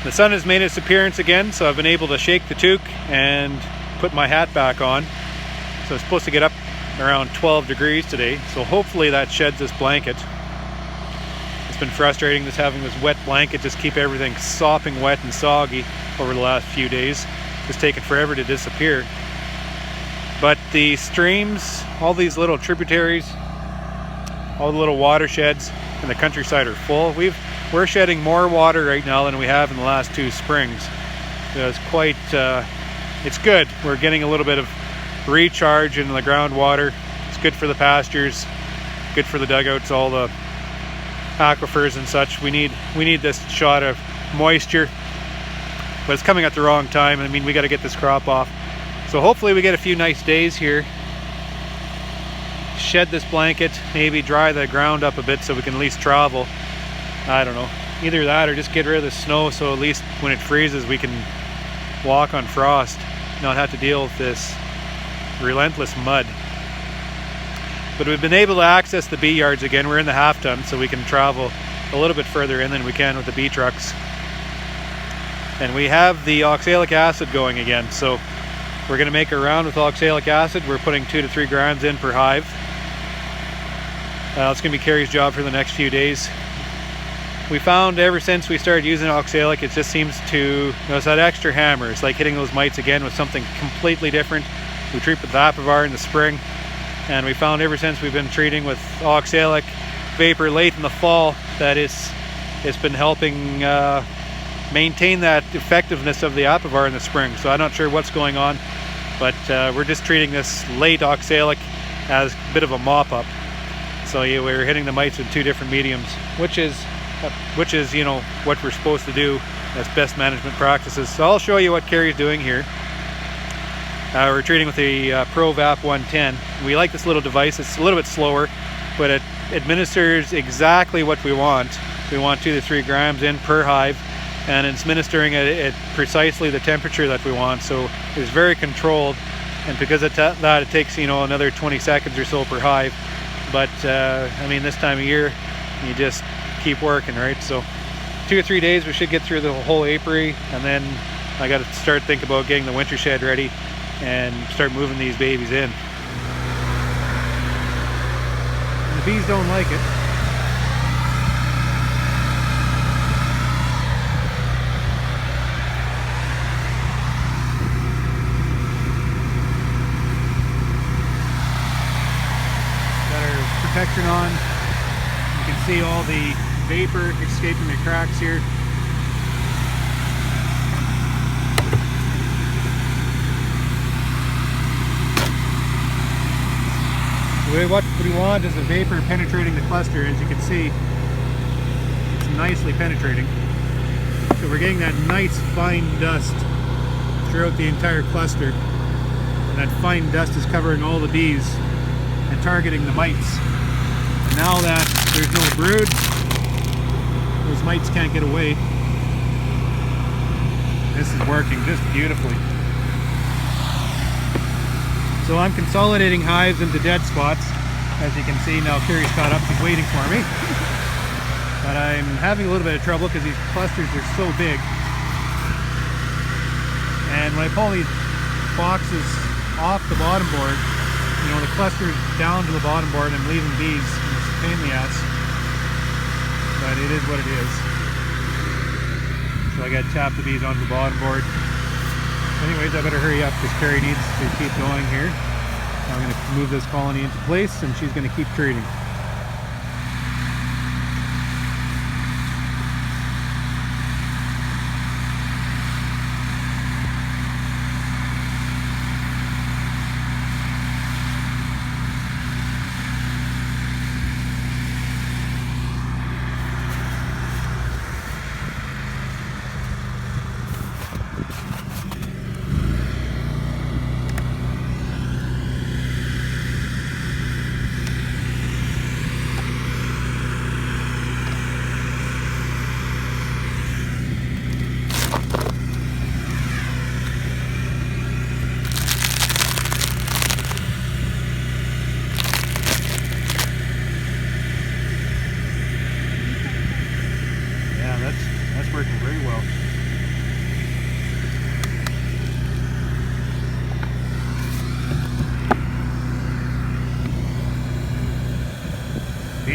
The sun has made its appearance again, so I've been able to shake the toque and put my hat back on. So it's supposed to get up around 12 degrees today, so hopefully that sheds this blanket. It's been frustrating just having this wet blanket just keep everything sopping wet and soggy over the last few days. It's taken forever to disappear. But the streams, all these little tributaries, all the little watersheds in the countryside are full. We're shedding more water right now than we have in the last 2 springs. So it's quite, it's good. We're getting a little bit of recharge in the groundwater. It's good for the pastures, good for the dugouts, all the aquifers and such. We need this shot of moisture, but it's coming at the wrong time. I mean, we got to get this crop off. So hopefully we get a few nice days here. Shed this blanket, maybe dry the ground up a bit so we can at least travel. I don't know, either that or just get rid of the snow so at least when it freezes we can walk on frost, not have to deal with this relentless mud. But we've been able to access the bee yards again. We're in the half ton, so we can travel a little bit further in than we can with the bee trucks. And we have the oxalic acid going again, so we're going to make a round with oxalic acid. We're putting 2 to 3 grams in per hive. It's going to be Carrie's job for the next few days. We found ever since we started using oxalic, it just seems to, it's that extra hammer. It's like hitting those mites again with something completely different. We treat with Vapovar in the spring, and we found ever since we've been treating with oxalic vapor late in the fall that it's been helping maintain that effectiveness of the Vapovar in the spring. So I'm not sure what's going on, but we're just treating this late oxalic as a bit of a mop-up. So yeah, we're hitting the mites with 2 different mediums, which is you know what we're supposed to do. That's best management practices. So I'll show you what Carrie's doing here. We're treating with the ProVap 110. We like this little device. It's a little bit slower, but it administers exactly what we want. We want 2 to 3 grams in per hive, and it's administering at precisely the temperature that we want. So it's very controlled, and because of that, it takes, you know, another 20 seconds or so per hive. But I mean, this time of year, you just keep working, right? So 2 or 3 days we should get through the whole apiary, and then I got to start thinking about getting the winter shed ready and start moving these babies in. And the bees don't like it. Got our protection on. You can see all the vapor escaping the cracks here. What we want is the vapor penetrating the cluster. As you can see, it's nicely penetrating. So we're getting that nice fine dust throughout the entire cluster. And that fine dust is covering all the bees and targeting the mites. And now that there's no brood, those mites can't get away. This is working just beautifully. So I'm consolidating hives into dead spots. As you can see now, Carrie's caught up, she's waiting for me. But I'm having a little bit of trouble because these clusters are so big. And when I pull these boxes off the bottom board, you know, the cluster's down to the bottom board and I'm leaving bees, and it's a pain in the ass. But it is what it is. So I gotta tap the bees onto the bottom board. Anyways, I better hurry up because Carrie needs to keep going here. I'm going to move this colony into place and she's going to keep treating.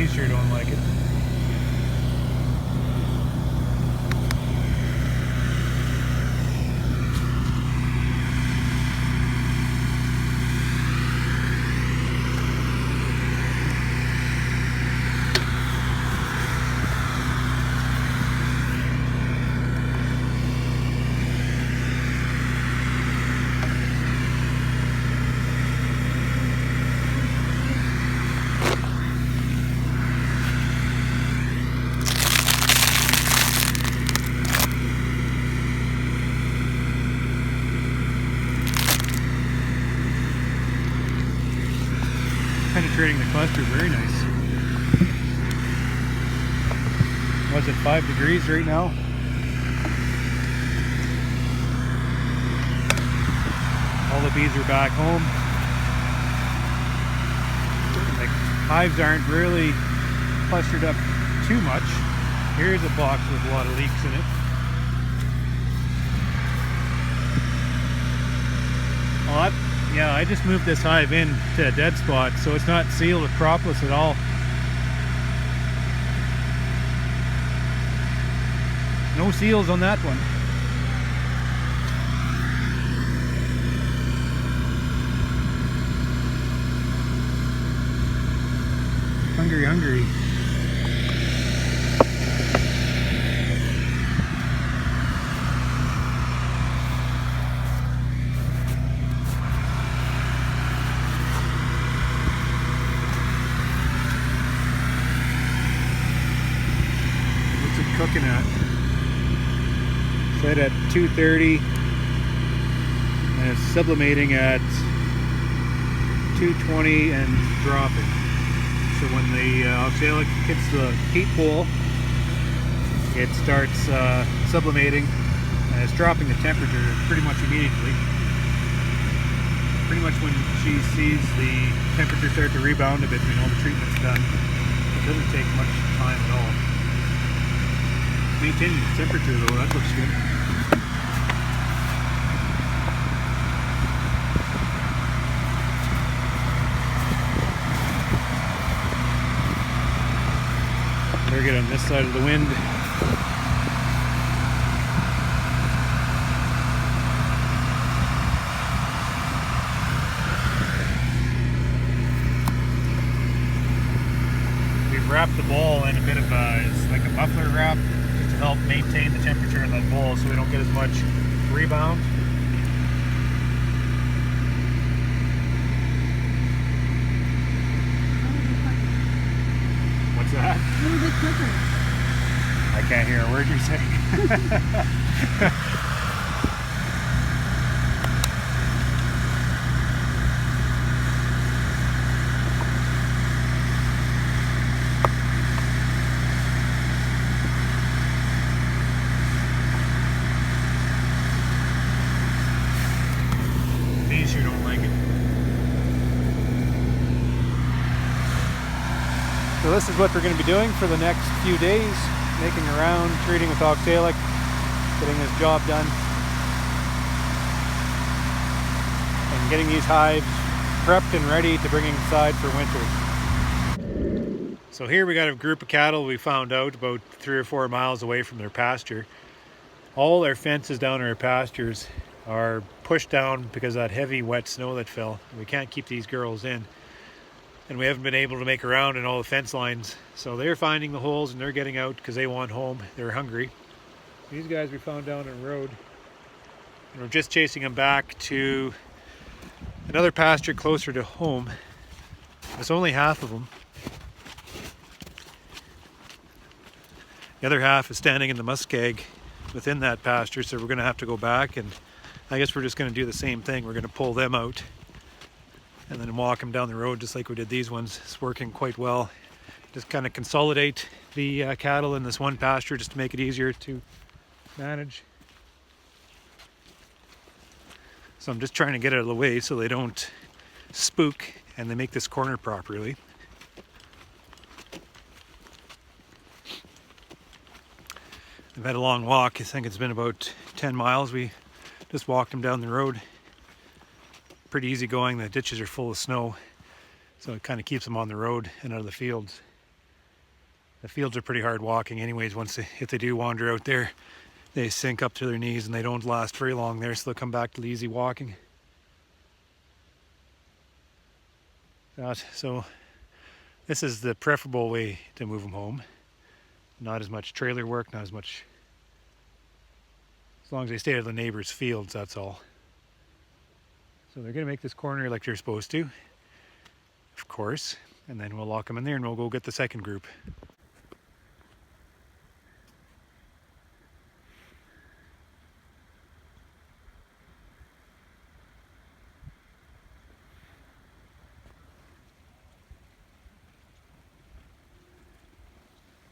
These sure don't like it. Penetrating the cluster very nice. Was it 5 degrees right now? All the bees are back home. The hives aren't really clustered up too much. Here's a box with a lot of leaks in it. Well, yeah, I just moved this hive in to a dead spot, so it's not sealed with propolis at all. No seals on that one. Hungry. Cooking at. Set at 230 and it's sublimating at 220 and dropping. So when the oxalic hits the heat pole, it starts sublimating and it's dropping the temperature pretty much immediately. Pretty much when she sees the temperature start to rebound a bit, we know the treatment's done. It doesn't take much time at all. Maintaining the temperature though, that looks good. Better get on this side of the wind. We've wrapped the ball in a bit of it's like a muffler wrap, to help maintain the temperature in that bowl so we don't get as much rebound. What's that? A little bit quicker. I can't hear a word you're saying. These you don't like it. So this is what we're going to be doing for the next few days, making around, treating with oxalic, getting this job done, and getting these hives prepped and ready to bring inside for winter. So here we got a group of cattle we found out about 3 or 4 miles away from their pasture. All our fences down our pastures are pushed down because of that heavy wet snow that fell. We can't keep these girls in. And we haven't been able to make around in all the fence lines. So they're finding the holes and they're getting out because they want home. They're hungry. These guys we found down the road. And we're just chasing them back to another pasture closer to home. It's only half of them. The other half is standing in the muskeg within that pasture, so we're going to have to go back, and I guess we're just going to do the same thing. We're going to pull them out and then walk them down the road just like we did these ones. It's working quite well. Just kind of consolidate the cattle in this one pasture just to make it easier to manage. So I'm just trying to get out of the way so they don't spook and they make this corner properly. I've had a long walk. I think it's been about 10 miles. We just walked them down the road. Pretty easy going. The ditches are full of snow, so it kind of keeps them on the road and out of the fields. The fields are pretty hard walking anyways. If they do wander out there, they sink up to their knees and they don't last very long there, so they'll come back to the easy walking. So this is the preferable way to move them home. Not as much trailer work, not as much, as long as they stay out of the neighbors' fields, that's all. So they're going to make this corner like they're supposed to, of course, and then we'll lock them in there and we'll go get the second group.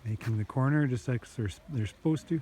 Making the corner just like they're supposed to.